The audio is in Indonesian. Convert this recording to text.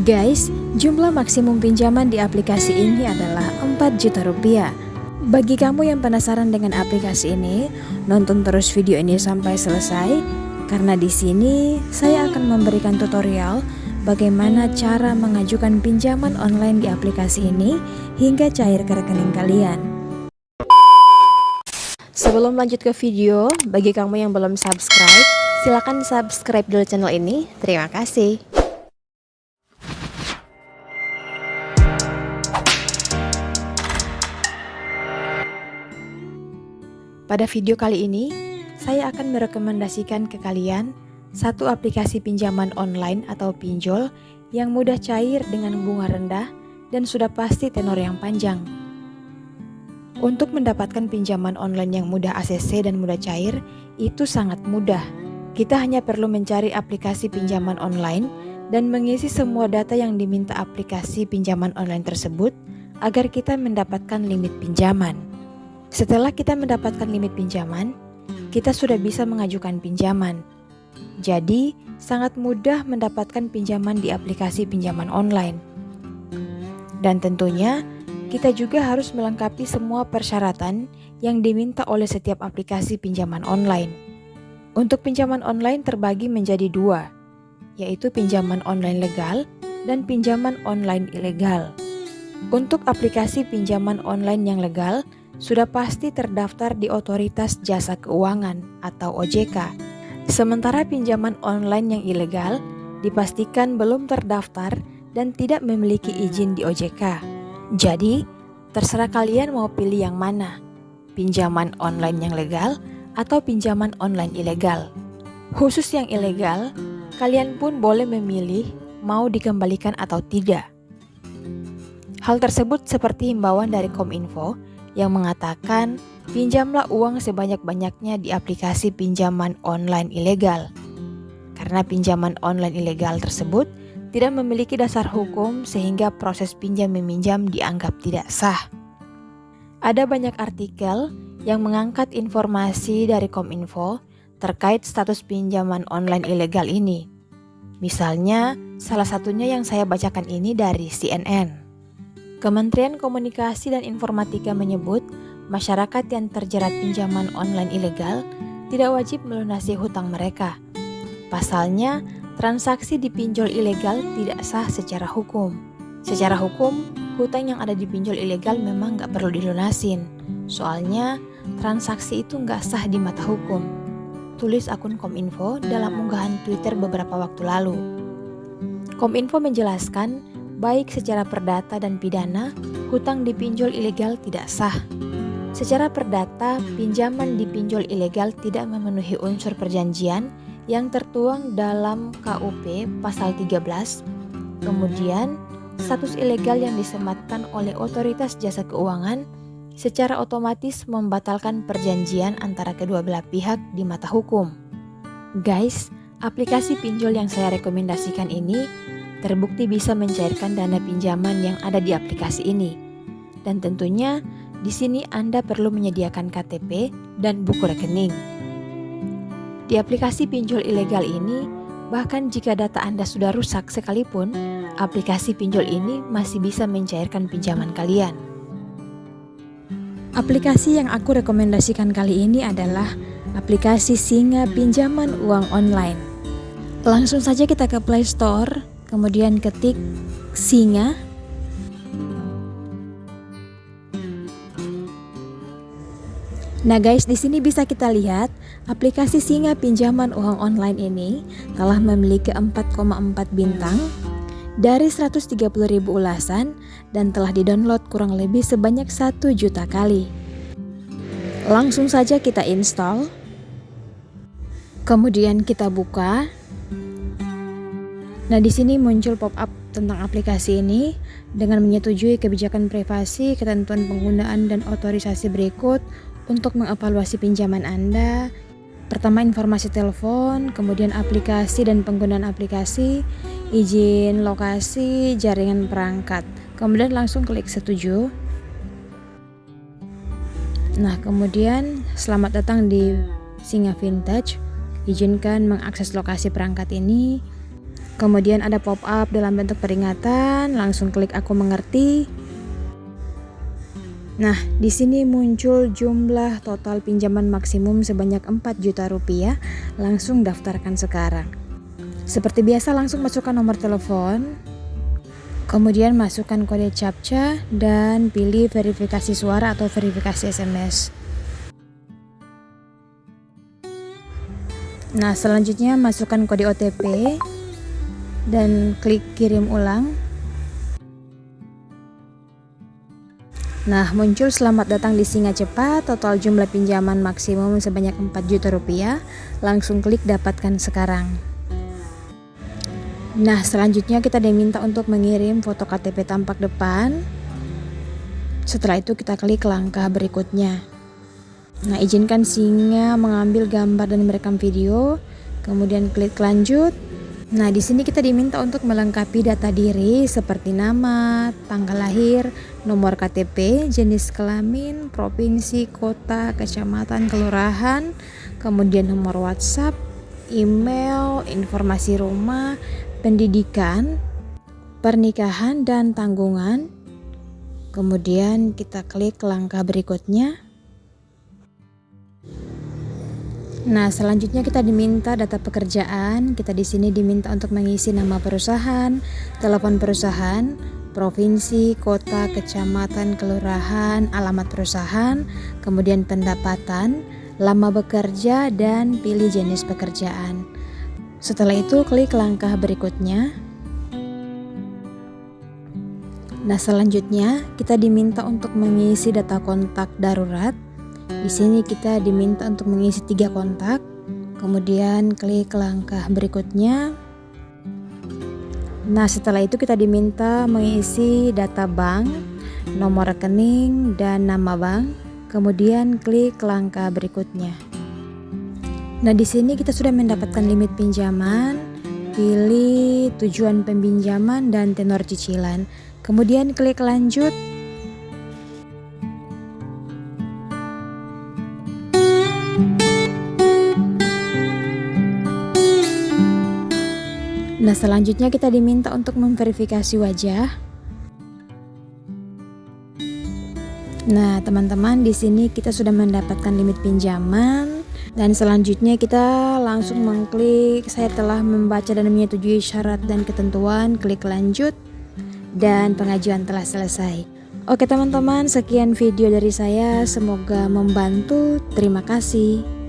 Guys, jumlah maksimum pinjaman di aplikasi ini adalah 4 juta rupiah. Bagi kamu yang penasaran dengan aplikasi ini, nonton terus video ini sampai selesai karena di sini saya akan memberikan tutorial bagaimana cara mengajukan pinjaman online di aplikasi ini hingga cair ke rekening kalian. Sebelum lanjut ke video, bagi kamu yang belum subscribe, silakan subscribe dulu channel ini. Terima kasih. Pada video kali ini, saya akan merekomendasikan ke kalian satu aplikasi pinjaman online atau pinjol yang mudah cair dengan bunga rendah dan sudah pasti tenor yang panjang. Untuk mendapatkan pinjaman online yang mudah ACC dan mudah cair, itu sangat mudah. Kita hanya perlu mencari aplikasi pinjaman online dan mengisi semua data yang diminta aplikasi pinjaman online tersebut agar kita mendapatkan limit pinjaman. Setelah kita mendapatkan limit pinjaman, kita sudah bisa mengajukan pinjaman. Jadi, sangat mudah mendapatkan pinjaman di aplikasi pinjaman online. Dan tentunya, kita juga harus melengkapi semua persyaratan yang diminta oleh setiap aplikasi pinjaman online. Untuk pinjaman online terbagi menjadi dua, yaitu pinjaman online legal dan pinjaman online ilegal. Untuk aplikasi pinjaman online yang legal, sudah pasti terdaftar di Otoritas Jasa Keuangan atau OJK. Sementara pinjaman online yang ilegal dipastikan belum terdaftar dan tidak memiliki izin di OJK. Jadi, terserah kalian mau pilih yang mana, pinjaman online yang legal atau pinjaman online ilegal. Khusus yang ilegal, kalian pun boleh memilih mau dikembalikan atau tidak. Hal tersebut seperti himbauan dari Kominfo yang mengatakan pinjamlah uang sebanyak-banyaknya di aplikasi pinjaman online ilegal. Karena pinjaman online ilegal tersebut tidak memiliki dasar hukum sehingga proses pinjam-meminjam dianggap tidak sah. Ada banyak artikel yang mengangkat informasi dari Kominfo terkait status pinjaman online ilegal ini. Misalnya, salah satunya yang saya bacakan ini dari CNN. Kementerian Komunikasi dan Informatika menyebut masyarakat yang terjerat pinjaman online ilegal tidak wajib melunasi hutang mereka. Pasalnya, transaksi di pinjol ilegal tidak sah secara hukum. Secara hukum, hutang yang ada di pinjol ilegal memang nggak perlu dilunasin. Soalnya, transaksi itu nggak sah di mata hukum. Tulis akun Kominfo dalam unggahan Twitter beberapa waktu lalu. Kominfo menjelaskan, baik secara perdata dan pidana, hutang di pinjol ilegal tidak sah. Secara perdata, pinjaman di pinjol ilegal tidak memenuhi unsur perjanjian yang tertuang dalam KUP pasal 13. Kemudian, status ilegal yang disematkan oleh Otoritas Jasa Keuangan secara otomatis membatalkan perjanjian antara kedua belah pihak di mata hukum. Guys, aplikasi pinjol yang saya rekomendasikan ini terbukti bisa mencairkan dana pinjaman yang ada di aplikasi ini. Dan tentunya di sini Anda perlu menyediakan KTP dan buku rekening. Di aplikasi pinjol ilegal ini, bahkan jika data Anda sudah rusak sekalipun, aplikasi pinjol ini masih bisa mencairkan pinjaman kalian. Aplikasi yang aku rekomendasikan kali ini adalah aplikasi Singa Pinjaman Uang Online. Langsung saja kita ke Play Store, kemudian ketik Singa. Nah guys, di sini bisa kita lihat aplikasi Singa Pinjaman Uang Online ini telah memiliki 4,4 bintang dari 130.000 ulasan dan telah didownload kurang lebih sebanyak 1 juta kali. Langsung saja kita install. Kemudian kita buka. Nah, di sini muncul pop-up tentang aplikasi ini dengan menyetujui kebijakan privasi, ketentuan penggunaan dan otorisasi berikut untuk mengevaluasi pinjaman Anda. Pertama, informasi telepon, kemudian aplikasi dan penggunaan aplikasi, izin lokasi, jaringan perangkat. Kemudian langsung klik setuju. Nah, kemudian selamat datang di Singa Vintage. Izinkan mengakses lokasi perangkat ini. Kemudian ada pop-up dalam bentuk peringatan, langsung klik aku mengerti. Nah, di sini muncul jumlah total pinjaman maksimum sebanyak 4 juta rupiah, langsung daftarkan sekarang. Seperti biasa langsung masukkan nomor telepon, kemudian masukkan kode CAPTCHA dan pilih verifikasi suara atau verifikasi SMS. Nah, selanjutnya masukkan kode OTP dan klik kirim ulang. Nah, muncul selamat datang di Singa Cepat, total jumlah pinjaman maksimum sebanyak 4 juta rupiah, langsung klik dapatkan sekarang. Nah, selanjutnya kita diminta untuk mengirim foto KTP tampak depan. Setelah itu kita klik langkah berikutnya. Nah, izinkan Singa mengambil gambar dan merekam video, kemudian klik lanjut. Nah, di sini kita diminta untuk melengkapi data diri seperti nama, tanggal lahir, nomor KTP, jenis kelamin, provinsi, kota, kecamatan, kelurahan, kemudian nomor WhatsApp, email, informasi rumah, pendidikan, pernikahan, dan tanggungan. Kemudian kita klik langkah berikutnya. Nah, selanjutnya kita diminta data pekerjaan. Kita di sini diminta untuk mengisi nama perusahaan, telepon perusahaan, provinsi, kota, kecamatan, kelurahan, alamat perusahaan, kemudian pendapatan, lama bekerja, dan pilih jenis pekerjaan. Setelah itu klik langkah berikutnya. Nah, selanjutnya kita diminta untuk mengisi data kontak darurat. Di sini kita diminta untuk mengisi 3 kontak, kemudian klik langkah berikutnya. Nah, setelah itu kita diminta mengisi data bank, nomor rekening, dan nama bank, kemudian klik langkah berikutnya. Nah, di sini kita sudah mendapatkan limit pinjaman, pilih tujuan peminjaman dan tenor cicilan, kemudian klik lanjut. Nah, selanjutnya kita diminta untuk memverifikasi wajah. Nah, teman-teman, di sini kita sudah mendapatkan limit pinjaman dan selanjutnya kita langsung mengklik saya telah membaca dan menyetujui syarat dan ketentuan, klik lanjut dan pengajuan telah selesai. Oke, teman-teman, sekian video dari saya, semoga membantu. Terima kasih.